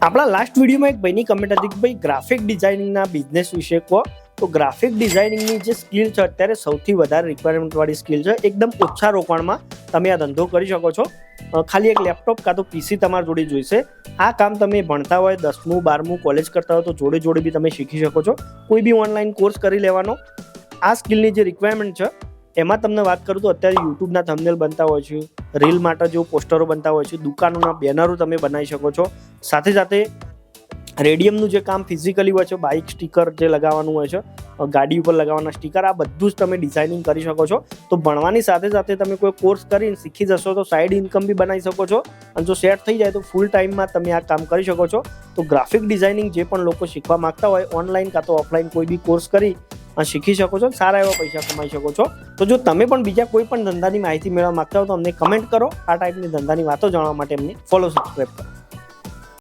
આપણા લાસ્ટ વિડીયોમાં એક ભાઈની કમેન્ટ હતી કે ભાઈ ગ્રાફિક ડિઝાઇનિંગના બિઝનેસ વિશે કહો. તો ગ્રાફિક ડિઝાઇનિંગની જે સ્કિલ છે અત્યારે સૌથી વધારે રિક્વાયરમેન્ટ વાળી સ્કિલ છે. એકદમ ઓછા રોકાણમાં તમે આ ધંધો કરી શકો છો. ખાલી એક લેપટોપ કાં તો પીસી તમારી જોડે જોઈશે. આ કામ તમે ભણતા હોય 10મું 12મું કોલેજ કરતા હોય તો જોડે જોડે બી તમે શીખી શકો છો. કોઈ બી ઓનલાઈન કોર્સ કરી લેવાનો. આ સ્કિલની જે રિક્વાયરમેન્ટ છે એમાં તમને વાત કરું તો અત્યારે યુટ્યુબના થંબનેલ બનતા હોય છે, રીલ માટે જો પોસ્ટરો બનતા હોય છે, દુકાનોના બેનરો તમે બનાવી શકો છો. સાથે સાથે રેડિયમનું જે કામ ફિઝિકલી હોય છે, બાઇક સ્ટીકર જે લગાવવાનું હોય છે, ગાડી ઉપર લગાવવાના સ્ટીકર, આ બધું જ તમે ડિઝાઇનિંગ કરી શકો છો. તો ભણવાની સાથે સાથે તમે કોઈ કોર્સ કરીને શીખી જશો તો સાઈડ ઇન્કમ બી બનાવી શકો છો. અને જો સેટ થઈ જાય તો ફૂલ ટાઈમમાં તમે આ કામ કરી શકો છો. તો ગ્રાફિક ડિઝાઇનિંગ જે પણ લોકો શીખવા માંગતા હોય ઓનલાઈન કાં તો ઓફલાઈન કોઈ બી કોર્સ કરી શીખી શકો છો. સારા એવા પૈસા કમાઈ શકો છો. તો જો તમે પણ બીજા કોઈ પણ ધંધાની માહિતી મેળવવા માંગતા હો તો અમને કમેન્ટ કરો. આ ટાઈપની ધંધાની વાતો જાણવા માટે અમને ફોલો સબસ્ક્રાઈબ કરો.